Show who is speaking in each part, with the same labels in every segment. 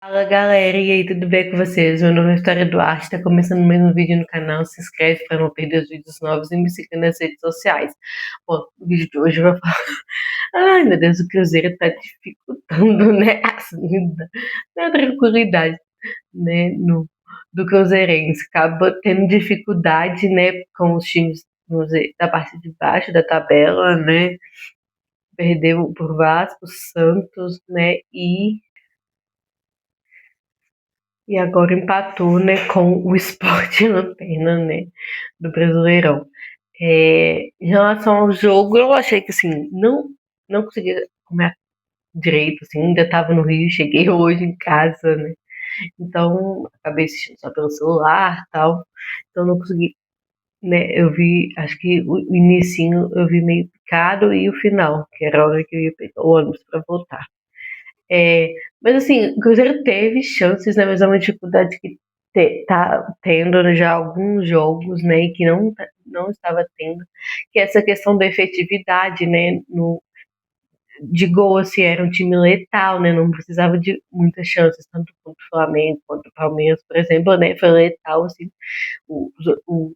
Speaker 1: Fala galera, e aí, tudo bem com vocês? Meu nome é Vitória Duarte, tá começando mais um vídeo no canal, se inscreve para não perder os vídeos novos e me siga nas redes sociais. Bom, o vídeo de hoje eu vou falar... Ai meu Deus, o Cruzeiro tá dificultando, né, a tranquilidade, né, do Cruzeirense. Acaba tendo dificuldade, né, com os times da parte de baixo da tabela, né, perdeu por Vasco, Santos, né, e agora empatou, né, com o Sport Lanterna, né, do Brasileirão. Em relação ao jogo, eu achei que, assim, não conseguia comer direito, assim, ainda estava no Rio, cheguei hoje em casa, né, então acabei assistindo só pelo celular e tal, então não consegui, né, eu vi, acho que o inicinho eu vi meio picado e o final, que era a hora que eu ia pegar o ônibus para voltar. É, mas assim, o Cruzeiro teve chances, né? Mas é uma dificuldade que tá tendo já alguns jogos, né? E que não estava tendo, que é essa questão da efetividade, né? De gol, assim, era um time letal, né? Não precisava de muitas chances, tanto contra o Flamengo quanto o Palmeiras, por exemplo, né? Foi letal, assim. Os, o-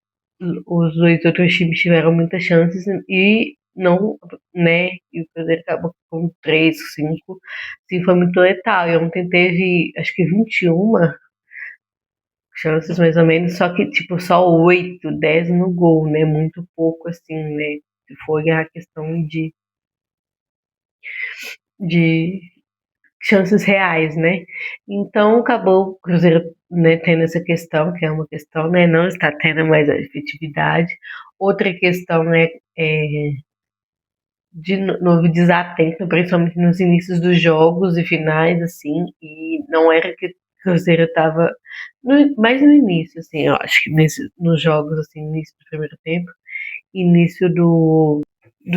Speaker 1: os dois outros times tiveram muitas chances e não, né? E o Cruzeiro acabou com 3, 5, sim, foi muito letal. E ontem teve, acho que 21 chances mais ou menos, só que tipo só 8, 10 no gol, né? Muito pouco assim, né? Foi a questão de chances reais, né? Então acabou o Cruzeiro, né, tendo essa questão, que é uma questão, né, não está tendo mais a efetividade. Outra questão é de novo desatento, principalmente nos inícios dos jogos e finais, assim, e não era que o Cruzeiro estava mais no início, assim, eu acho que nos jogos, assim, início do primeiro tempo, início do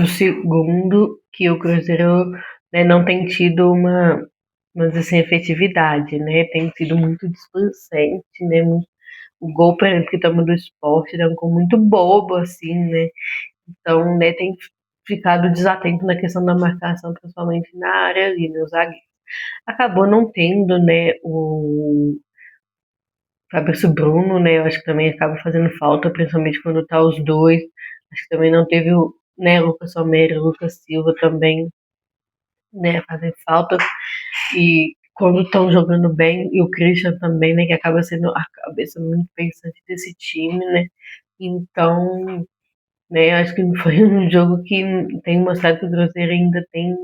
Speaker 1: segundo, que o Cruzeiro, né, não tem tido mas assim, efetividade, né? Tem sido muito displicente, né? O gol, por exemplo, que toma do Sport, é um gol muito bobo, assim, né? Então, né, tem ficado desatento na questão da marcação, principalmente na área ali, no zagueiro. Acabou não tendo, né, o Fabrício Bruno, né? Eu acho que também acaba fazendo falta, principalmente quando tá os dois. Acho que também não teve o, né, Lucas Palmeira e Lucas Silva também, né, fazem falta. E quando estão jogando bem, e o Christian também, né, que acaba sendo a cabeça muito pensante desse time, né? Então, né, acho que foi um jogo que tem mostrado que o Cruzeiro ainda tem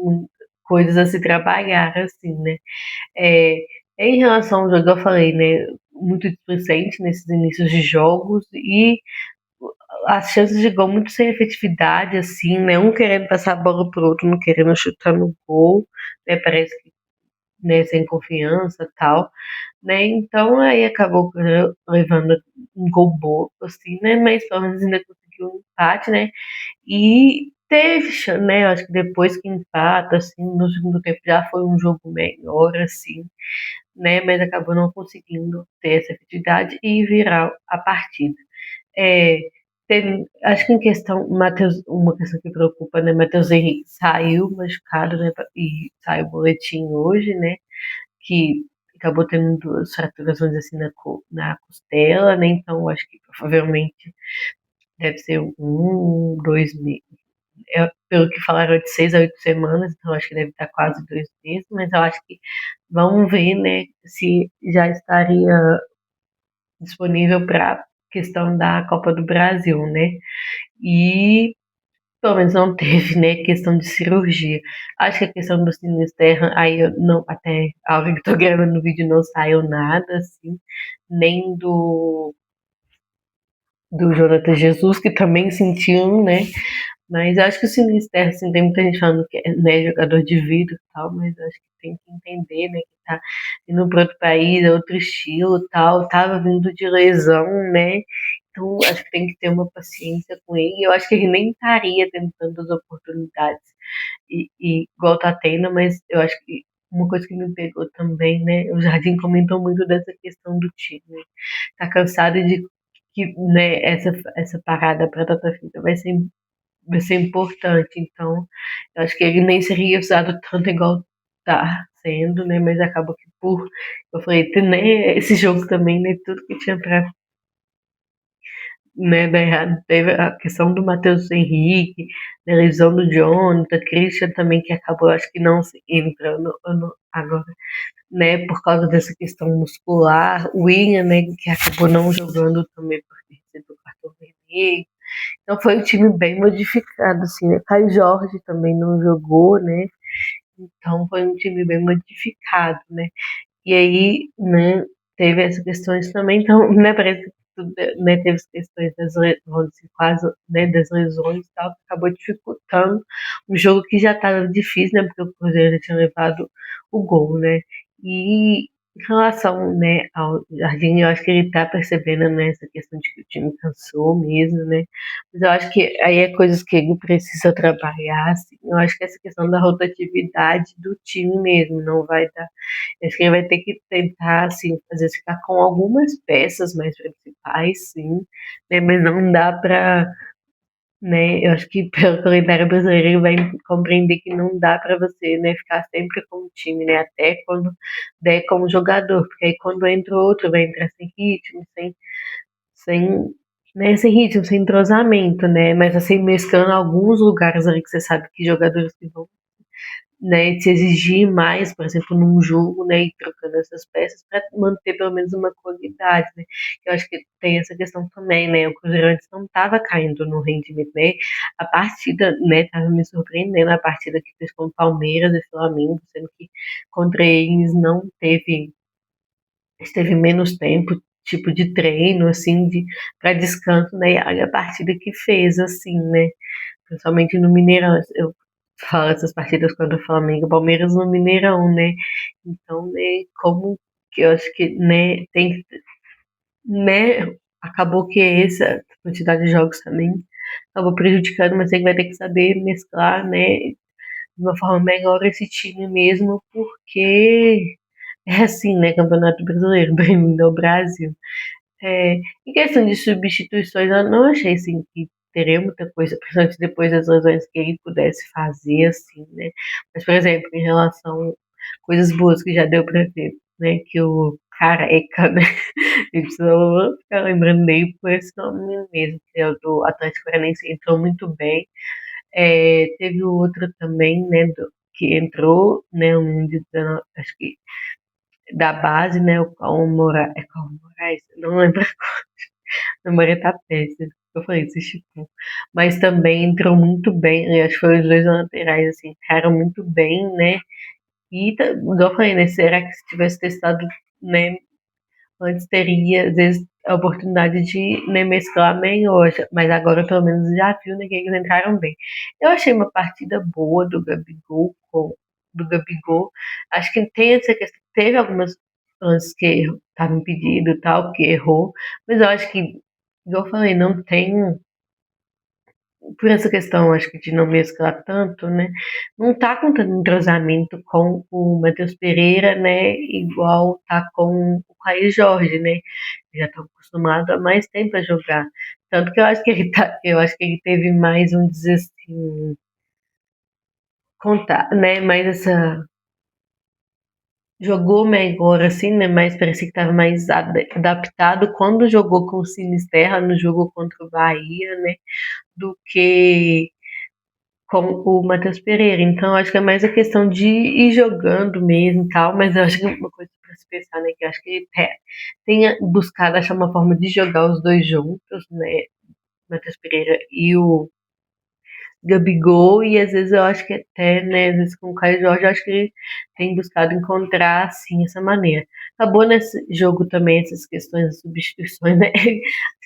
Speaker 1: coisas a se trabalhar, assim, né? É, em relação ao jogo, eu falei, né, muito displicente nesses inícios de jogos e as chances de gol muito sem efetividade, assim, né? Um querendo passar a bola pro outro, não querendo chutar no gol, né? Parece que, né, sem confiança e tal, né? Então aí acabou levando um gol bobo, assim, né? Mas pelo menos ainda conseguiu um empate, né? E teve, né? Eu acho que depois que empata, assim, no segundo tempo já foi um jogo melhor, assim, né? Mas acabou não conseguindo ter essa efetividade e virar a partida. É, acho que em questão, Matheus, uma questão que preocupa, né? Matheus Henrique saiu machucado, né? E saiu o boletim hoje, né? Que acabou tendo duas fraturas, vamos dizer assim, na costela, né? Então acho que provavelmente deve ser 2 meses. Pelo que falaram, de 6 a 8 semanas, então acho que deve estar quase 2 meses, mas eu acho que vamos ver, né, se já estaria disponível para questão da Copa do Brasil, né? E pelo menos não teve, né, questão de cirurgia. Acho que a questão do Sinisterra, aí eu não, até a hora que eu tô gravando o vídeo não saiu nada, assim, nem do Jonathan Jesus, que também sentiu, né? Mas eu acho que o Sinisterra, assim, tem muita gente falando que é, né, jogador de vidro e tal, mas eu acho que tem que entender, né, que tá indo para outro país, é outro estilo e tal, tava vindo de lesão, né? Então, acho que tem que ter uma paciência com ele. Eu acho que ele nem estaria tendo tantas oportunidades igual tá tendo, mas eu acho que uma coisa que me pegou também, né? O Jardim comentou muito dessa questão do time. Tá cansado de que, né, essa parada para Tata Fita vai ser importante. Então, eu acho que ele nem seria usado tanto igual tá sendo, né, mas acabou que por eu falei, né, esse jogo também, né, tudo que tinha pra, né, dar errado. Teve a questão do Matheus Henrique, da lesão do Jonathan, Christian também, que acabou, acho que não entrando agora, né, por causa dessa questão muscular. O William, né, que acabou não jogando também por ter recebido o cartão vermelho. Então foi um time bem modificado, assim, né? Caio Jorge também não jogou, né? Então foi um time bem modificado, né? E aí, né, teve essas questões também, então, né, parece que tudo, né, teve as questões das vamos dizer, quase, né, das lesões e tal, que acabou dificultando um jogo que já estava difícil, né, porque o Cruzeiro já tinha levado o gol, né, e em relação, né, ao Jardim, eu acho que ele tá percebendo, né, essa questão de que o time cansou mesmo, né, mas eu acho que aí é coisas que ele precisa trabalhar, assim, eu acho que essa questão da rotatividade do time mesmo não vai dar. Acho que ele vai ter que tentar, assim, às vezes ficar com algumas peças mais principais, sim, né? Mas não dá pra, né? Eu acho que pelo calendário brasileiro ele vai compreender que não dá pra você, né, ficar sempre com o time, né? Até quando der como jogador, porque aí quando entra outro vai entrar sem ritmo, sem, né, sem ritmo, sem entrosamento, né? Mas assim, mesclando alguns lugares ali que você sabe que jogadores que vão, né, se exigir mais, por exemplo, num jogo, né, e trocando essas peças para manter pelo menos uma qualidade, né. Eu acho que tem essa questão também, né, o Cruzeiro antes não estava caindo no rendimento, né, a partida, né, estava me surpreendendo, a partida que fez com o Palmeiras e Flamengo, sendo que contra eles não teve menos tempo, tipo, de treino, assim, de para descanso, né, e a partida que fez, assim, né, principalmente no Mineirão. Eu falo essas partidas quando o Flamengo e Palmeiras no Mineirão, né? Então, né, como que eu acho que, né, tem, né, acabou que essa quantidade de jogos também acabou prejudicando, mas ele vai ter que saber mesclar, né, de uma forma melhor esse time mesmo, porque é assim, né, Campeonato Brasileiro, bem-vindo ao Brasil. É, em questão de substituições, eu não achei assim que teria muita coisa, principalmente depois das lesões que ele pudesse fazer, assim, né? Mas, por exemplo, em relação a coisas boas que já deu pra ver, né? Que o Careca, né? Eu só ficar lembrando dele por esse nome mesmo, que é o do Atlético Paranaense, entrou muito bem. É, teve o outro também, né? Que entrou, né? Um menino de 19, acho que da base, né? O Cauã Moraes, é Cauã Moraes, não lembro. A memória tá péssima. Eu falei, esse tipo. Mas também entrou muito bem, né, acho que foi os dois laterais, assim, entraram muito bem, né? E, igual eu falei, né? Será que se tivesse testado, né, antes teria, às vezes, a oportunidade de, né, mesclar melhor, mas agora pelo menos já viu, né, que eles entraram bem. Eu achei uma partida boa do Gabigol. Acho que tem essa questão, teve algumas lances que estavam impedido e tal, que errou, mas eu acho que, igual eu falei, não tem, por essa questão, acho que de não mesclar tanto, né? Não tá com tanto entrosamento com o Matheus Pereira, né? Igual tá com o Caio Jorge, né? Já estão acostumados há mais tempo a jogar. Tanto que eu acho que ele teve mais, vamos dizer assim, contar, né? Mais essa jogou melhor, assim, né? Mas parecia que estava mais adaptado quando jogou com o Sinisterra no jogo contra o Bahia, né? Do que com o Matheus Pereira. Então, acho que é mais a questão de ir jogando mesmo e tal, mas eu acho que é uma coisa para se pensar, né? Que eu acho que ele tenha buscado achar uma forma de jogar os dois juntos, né? Matheus Pereira e o Gabigol, e às vezes eu acho que até, né, às vezes com o Caio Jorge, eu acho que ele tem buscado encontrar, assim, essa maneira. Acabou nesse jogo também essas questões das substituições, né? Acho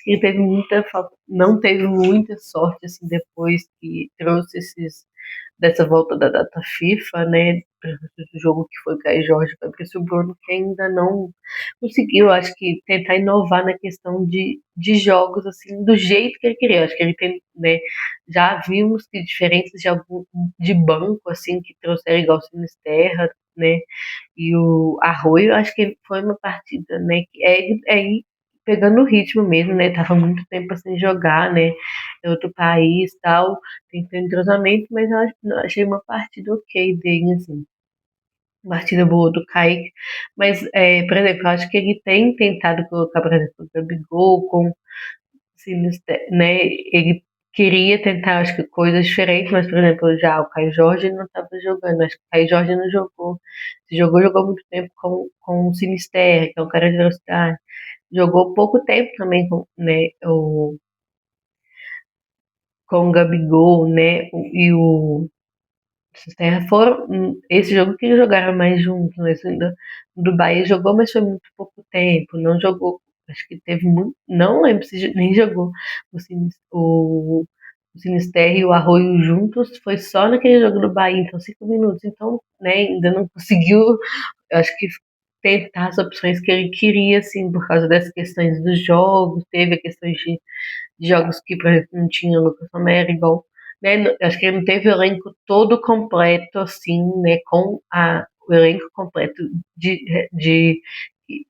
Speaker 1: que ele teve muita falta, não teve muita sorte, assim, depois que trouxe dessa volta da data FIFA, né? Do jogo que foi o Caio Jorge, Fabrício Bruno, que ainda não conseguiu, acho que, tentar inovar na questão de jogos, assim, do jeito que ele queria. Acho que ele tem, né, já vimos que diferenças de banco, assim, que trouxeram igual o Sinisterra, né, e o Arroio, acho que foi uma partida, né, que é ir pegando o ritmo mesmo, né, tava muito tempo sem jogar, né, em outro país, tal, tem que ter entrosamento, mas eu achei uma partida ok dele, assim. partida boa do Kaique, mas, por exemplo, eu acho que ele tem tentado colocar, por exemplo, o Gabigol com Sinister, né? Ele queria tentar, acho que, coisas diferentes, mas, por exemplo, já o Caio Jorge não estava jogando, acho que o Caio Jorge não jogou. Se jogou muito tempo com o Sinister, que é um cara de velocidade. Jogou pouco tempo também né, com o Gabigol, né? E o Terra foram esse jogo que eles jogaram mais juntos, né? Do Bahia jogou, mas foi muito pouco tempo, não jogou, acho que teve muito, não lembro se nem jogou o Sinisterra e o Arroio juntos, foi só naquele jogo do Bahia, então 5 minutos, então, né, ainda não conseguiu, eu acho que tentar as opções que ele queria, assim, por causa das questões dos jogos, teve a questão de jogos que, por exemplo, não tinha Lucas Romero, igual, né? Acho que ele não teve o elenco todo completo, assim, né? O elenco completo de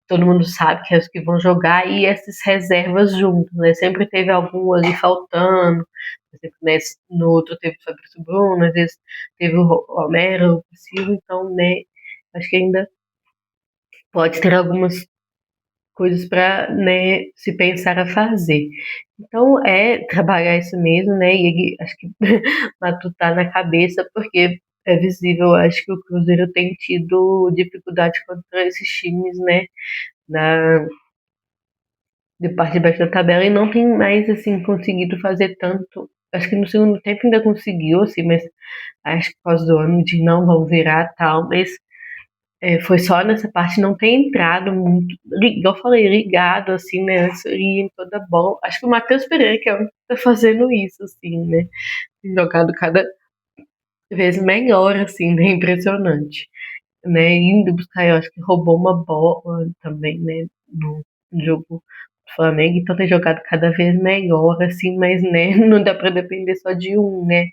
Speaker 1: todo mundo sabe que é os que vão jogar e essas reservas juntos, né? Sempre teve algum ali faltando, por exemplo, né, no outro teve o Fabrício Bruno, às vezes teve o Romero, o Silva, então, né? Acho que ainda pode ter algumas coisas para, né, se pensar a fazer. Então é trabalhar isso mesmo, né? E ele, acho que matutar na cabeça, porque é visível, acho que o Cruzeiro tem tido dificuldade contra esses times, né? Na de parte de baixo da tabela e não tem mais assim conseguido fazer tanto. Acho que no segundo tempo ainda conseguiu, assim, mas acho que por causa do ano de não vão virar tal, mas foi só nessa parte não ter entrado muito, igual eu falei, ligado, assim, né? Antes ia em toda bola. Acho que o Matheus Pereira que é o que tá fazendo isso, assim, né? Tem jogado cada vez melhor, assim, né? Impressionante. Né? Indo buscar, eu acho que roubou uma bola também, né? No jogo do Flamengo, então tem jogado cada vez melhor, assim, mas, né? Não dá pra depender só de um, né?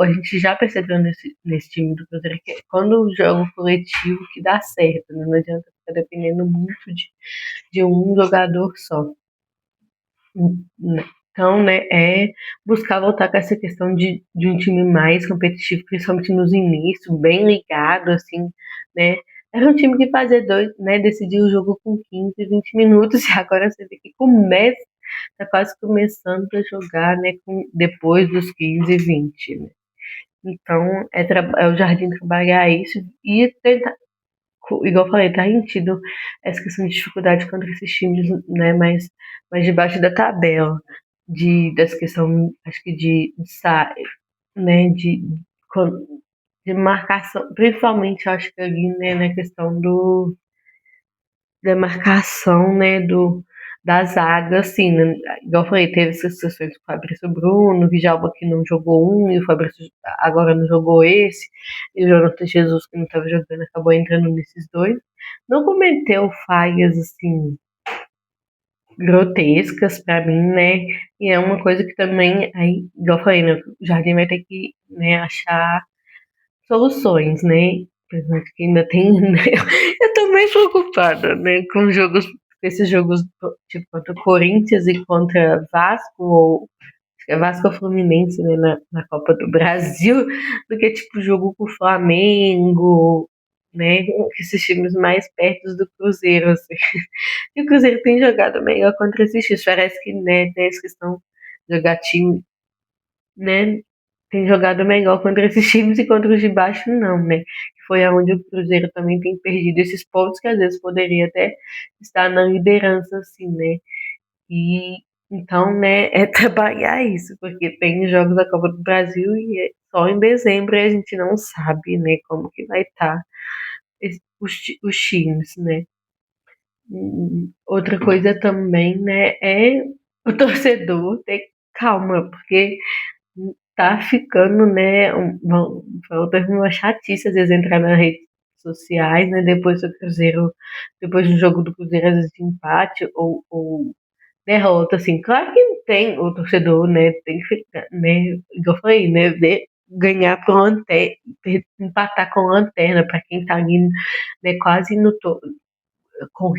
Speaker 1: A gente já percebeu nesse time do Cruzeiro que quando o jogo coletivo que dá certo, né? Não adianta ficar dependendo muito de um jogador só. Então, né, é buscar voltar com essa questão de um time mais competitivo, principalmente nos inícios, bem ligado, assim, né? Era um time que fazia né, decidir o jogo com 15, 20 minutos, e agora você vê que tá quase começando a jogar, né, depois dos 15, 20, né? Então, é o Jardim trabalhar isso e tentar, igual eu falei, tá tido essa questão de dificuldade contra esses times, né, mais debaixo da tabela, dessa questão, acho que né, de marcação, principalmente, acho que ali, né, na questão da marcação, né, da zaga, assim, né? Igual eu falei, teve essas situações com o Fabrício Bruno, o Djalma que não jogou um, e o Fabrício agora não jogou esse, e o Jonathan Jesus que não estava jogando acabou entrando nesses dois. Não cometeu falhas, assim, grotescas pra mim, né? E é uma coisa que também, aí, igual eu falei, né, o Jardim vai ter que, né, achar soluções, né? Apesar de que ainda tem, né? Eu tô mais preocupada, né, com esses jogos tipo contra o Corinthians e contra Vasco, ou acho que é Vasco ou Fluminense, né, na Copa do Brasil, do que tipo jogo com o Flamengo, né? Esses times mais perto do Cruzeiro, assim. E o Cruzeiro tem jogado melhor contra esses times. Parece que, né, tem essa questão de jogar time, né? Tem jogado melhor contra esses times e contra os de baixo, não, né? Que foi aonde o Cruzeiro também tem perdido esses pontos que às vezes poderia até estar na liderança, assim, né? E então, né, é trabalhar isso, porque tem jogos da Copa do Brasil e só em dezembro a gente não sabe, né, como que vai estar os times, né? Outra coisa também, né, é o torcedor ter calma, porque tá ficando, né, uma chatice às vezes entrar nas redes sociais, né, depois do jogo do Cruzeiro, às vezes de empate ou derrota, assim, claro que tem o torcedor, né, tem que ficar, né, igual eu falei, né, ganhar por lanterna, empatar com lanterna, para quem tá ali, né, quase no topo, com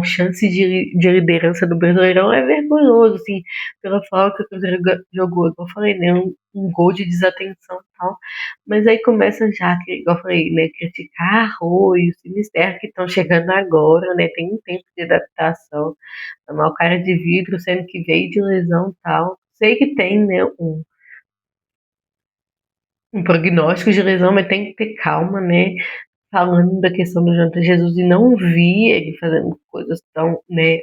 Speaker 1: chance de liderança do Brasileirão é vergonhoso, assim, pela forma que o Cruzeiro jogou. Como eu falei, né? Um gol de desatenção tal, mas aí começam já, igual eu falei, né, criticar Arroio, Sinisterra, que estão chegando agora, né, tem um tempo de adaptação, tomar o cara de vidro, sendo que veio de lesão e tal. Sei que tem, né, um prognóstico de lesão, mas tem que ter calma, né? Falando da questão do Jonathan Jesus e não vi ele fazendo coisas tão, né,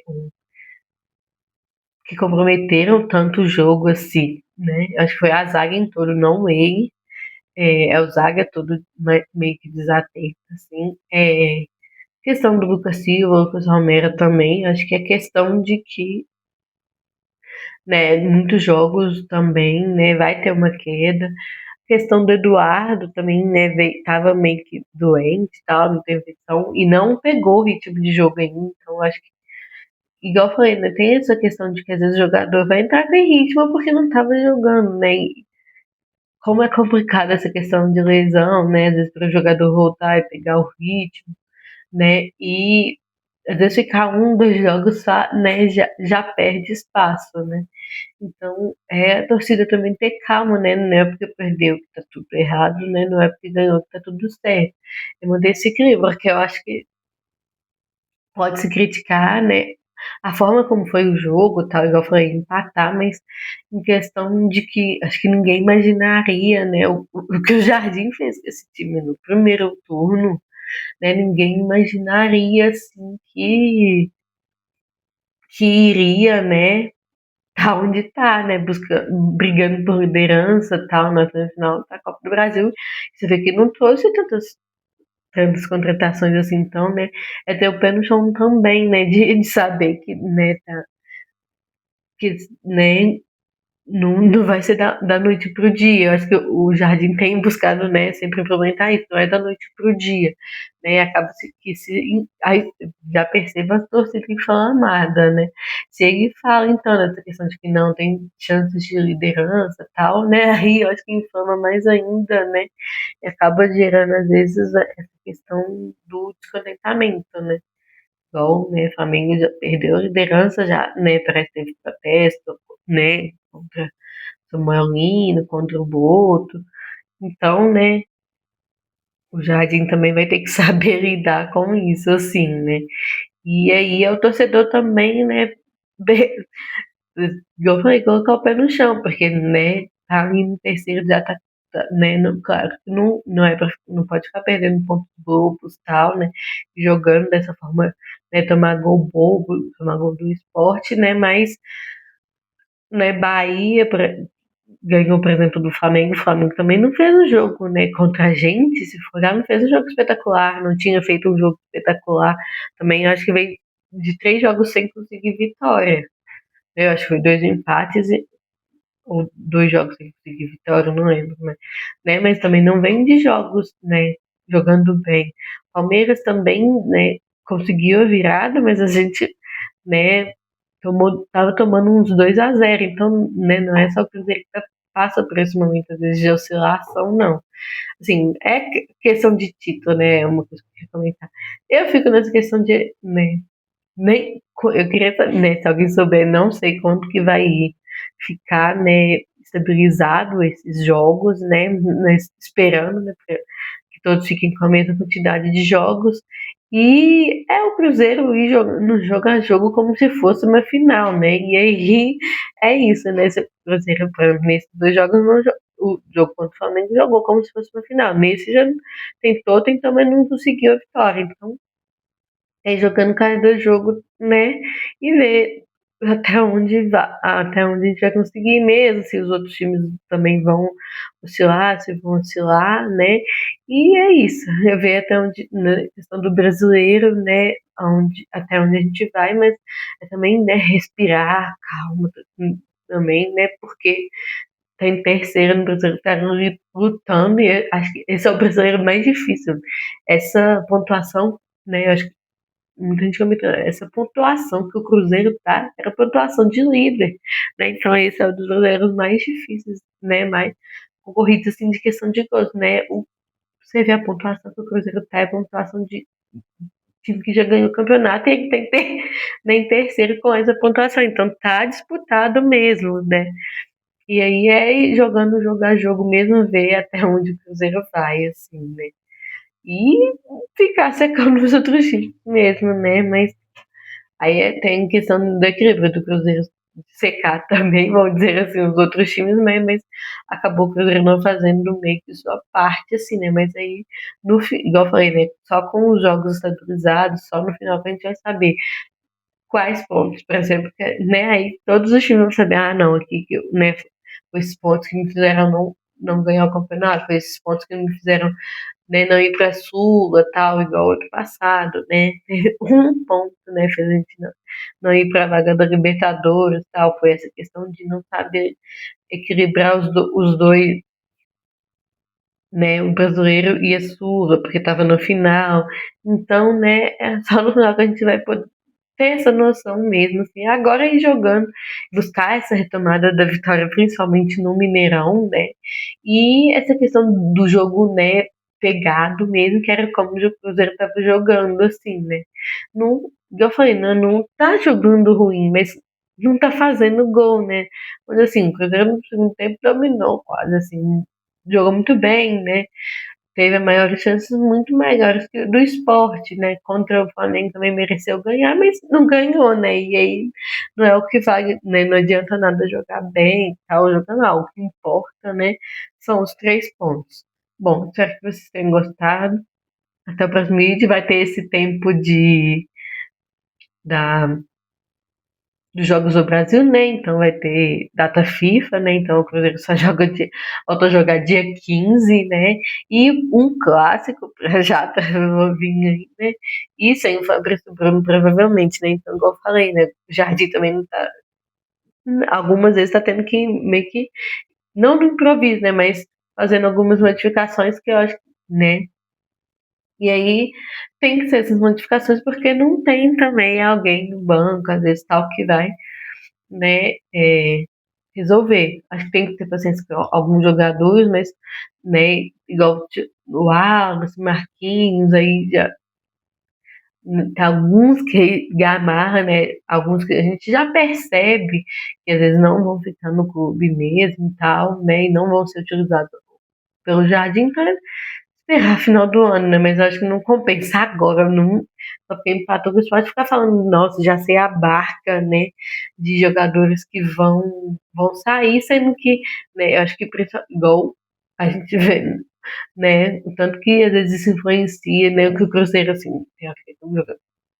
Speaker 1: que comprometeram tanto o jogo assim, né? Acho que foi a zaga em todo, não ele. É o zaga todo meio que desatento, assim. Questão do Lucas Silva, Lucas Romero também. Acho que é questão de que, né, muitos jogos também, né, vai ter uma queda. Questão do Eduardo também, né, tava meio que doente e tal, não teve infecção e não pegou o ritmo de jogo ainda. Então, acho que, igual eu falei, né, tem essa questão de que às vezes o jogador vai entrar sem ritmo porque não tava jogando, né? E como é complicada essa questão de lesão, né? Às vezes para o jogador voltar e pegar o ritmo, né? E às vezes ficar um, dois jogos só, né, já perde espaço, né? Então, a torcida também ter calma, né? Não é porque perdeu que tá tudo errado, né? Não é porque ganhou que tá tudo certo. É manter esse equilíbrio, porque eu acho que pode se criticar, né? A forma como foi o jogo, tal, igual eu falei, empatar, mas em questão de que acho que ninguém imaginaria, né? O que o Jardim fez com esse time no primeiro turno, né? Ninguém imaginaria, assim, que iria, né? Tá onde tá, né? Brigando por liderança, tal, na final da Copa do Brasil. Você vê que não trouxe tantas contratações assim, então, né? É ter o pé no chão também, né? De saber que, né, que, né, não vai ser da noite pro dia. Eu acho que o Jardim tem buscado, né, sempre implementar isso, não é da noite pro dia, né? Acaba aí já perceba a torcida inflamada, né? Se ele fala então dessa questão de que não tem chances de liderança, tal, né? Aí eu acho que inflama mais ainda, né? E acaba gerando às vezes essa questão do descontentamento, né? Igual, né, o Flamengo já perdeu a liderança já, né, parece que teve protesto, né, contra Samuel Lino, contra o Boto. Então, né, o Jardim também vai ter que saber lidar com isso, assim, né. E aí é o torcedor também, né, igual eu falei, colocar o pé no chão, porque, né, tá ali no terceiro, já né, claro que não pode ficar perdendo pontos bobos e tal, né, jogando dessa forma, né, tomar gol bobo, tomar gol do esporte, né, mas, né, Bahia ganhou, por exemplo, do Flamengo, o Flamengo também não fez um jogo, né, contra a gente, se for olhar, não fez um jogo espetacular, não tinha feito um jogo espetacular, também acho que veio de 3 jogos sem conseguir vitória. Eu acho que foi 2 empates ou 2 jogos sem conseguir vitória, não lembro, mas também não vem de jogos, né, jogando bem. Palmeiras também, né, conseguiu a virada, mas a gente, né, tava tomando uns 2-0, então, né, não é só o Cruzeiro que passa por esse momento, às vezes, de oscilação, não. Assim, é questão de título, né, é uma coisa que eu queria comentar. Eu fico nessa questão de, né, eu queria, né, se alguém souber, não sei quanto que vai ficar, né, estabilizado esses jogos, né, esperando, né, que todos fiquem com a mesma quantidade de jogos. E é o Cruzeiro ir jogando jogo a jogo como se fosse uma final, né? E aí é isso, né? Se o Cruzeiro, nesses 2 jogos, o jogo contra o Flamengo jogou como se fosse uma final. Nesse já tentou, mas não conseguiu a vitória. Então, jogando cada jogo, né? E ver até onde a gente vai conseguir mesmo, se os outros times também vão oscilar, se vão oscilar, né? E é isso, eu ver até onde, na questão do brasileiro, né? Até onde a gente vai, mas é também, né, respirar, calma também, né? Porque tá em terceiro no brasileiro, tá ali lutando, e acho que esse é o brasileiro mais difícil. Essa pontuação, né? Eu acho que muita gente comenta, essa pontuação que o Cruzeiro tá, era pontuação de líder, né? Então esse é um dos brasileiros mais difíceis, né? Mais concorridos, assim, de questão de gols, né? Você vê a pontuação que o Cruzeiro tá, é a pontuação de time que já ganhou o campeonato e ele tem que ter, né, em terceiro com essa pontuação. Então tá disputado mesmo, né? E aí é ir jogando jogar jogo mesmo, ver até onde o Cruzeiro vai, assim, né. E ficar secando os outros times mesmo, né, mas aí tem questão do equilíbrio do Cruzeiro secar também, vamos dizer assim, os outros times, né, mas acabou o Cruzeiro não fazendo meio que sua parte, assim, né, mas aí, igual eu falei, né, só com os jogos estabilizados, só no final que a gente vai saber quais pontos, por exemplo, né, aí todos os times vão saber, ah, não, aqui, né, foi esses pontos que me fizeram não ganhar o campeonato, foi esses pontos que me fizeram, né, não ir pra Sula, tal, igual outro passado, né, um ponto, né, fez a gente não ir pra vaga da Libertadores, tal, foi essa questão de não saber equilibrar os dois, né, o brasileiro e a Sula, porque tava no final, então, né, é só no final que a gente vai poder ter essa noção mesmo, assim, agora ir jogando, buscar essa retomada da vitória, principalmente no Mineirão, né? E essa questão do jogo, né, pegado mesmo, que era como o Cruzeiro estava jogando, assim, né? Não, igual eu falei, não tá jogando ruim, mas não tá fazendo gol, né? Mas assim, o Cruzeiro no segundo tempo dominou quase, assim, jogou muito bem, né? Teve maiores chances muito maiores que do esporte, né? Contra o Flamengo também mereceu ganhar, mas não ganhou, né? E aí não é o que vale, né? Não adianta nada jogar bem, tal, jogar mal. O que importa, né? São os 3 pontos. Bom, espero que vocês tenham gostado. Até o próximo vídeo. Vai ter esse tempo da, dos Jogos do Brasil, né? Então vai ter data FIFA, né? Então o Cruzeiro só volta a jogar dia 15, né? E um clássico pra já tá vir aí, né? E sem o Fabrício Bruno, provavelmente, né? Então, igual eu falei, né? O Jardim também não tá. Algumas vezes tá tendo que meio que. Não no improviso, né? Mas fazendo algumas modificações que eu acho, né? E aí tem que ser essas modificações porque não tem também alguém no banco, às vezes tal, que vai, né, resolver. Acho que tem que ter paciência com alguns jogadores, mas, né, igual o Wallace, Marquinhos, aí já tem alguns que amarra, né, alguns que a gente já percebe que às vezes não vão ficar no clube mesmo e tal, né, e não vão ser utilizados pelo Jardim, então esperar final do ano, né? Mas eu acho que não compensa agora, não. Só porque empatou, você pode ficar falando, nossa, já sei a barca, né? De jogadores que vão sair, sendo que, né? Eu acho que igual a gente vê, né? O tanto que às vezes isso influencia, né? O que o Cruzeiro, assim, tem a ver com o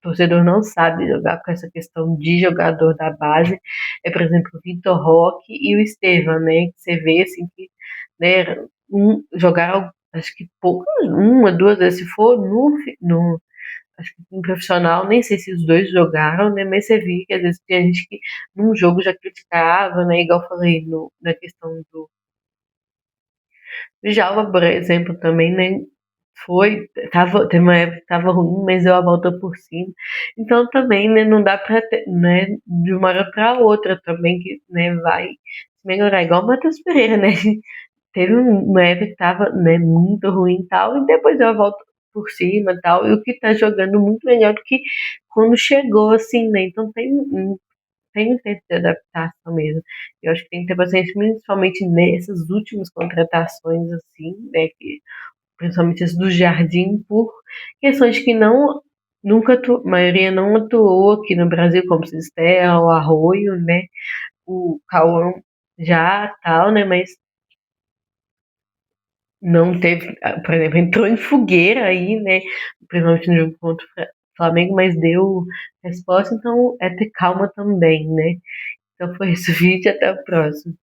Speaker 1: torcedor não sabe jogar com essa questão de jogador da base. É, por exemplo, o Vitor Roque e o Estevam, né? Que você vê, assim, que, né? Jogaram, acho que poucas, uma, duas vezes, se for acho que no profissional, nem sei se os dois jogaram, né? Mas você viu que às vezes tinha gente que num jogo já criticava, né? Igual eu falei na questão do Djalma, por exemplo, também, né? Teve uma época que tava ruim, mas deu a volta por cima. Então também, né, não dá pra ter, né, de uma hora pra outra também, que, né, vai melhorar, igual o Matheus Pereira, né? Teve uma época que tava, né, muito ruim e tal, e depois deu a volta por cima e tal, e o que tá jogando muito melhor do que quando chegou, assim, né? Então tem um tempo de adaptação mesmo. Eu acho que tem que ter paciência, principalmente nessas últimas contratações, assim, né? Principalmente as do Jardim, por questões que a maioria não atuou aqui no Brasil, como Sistel, Arroio, né? O Cauã já tal, né? Mas não teve, por exemplo, entrou em fogueira aí, né? Principalmente no jogo contra o Flamengo, mas deu resposta, então é ter calma também, né? Então foi isso, vídeo, até o próximo.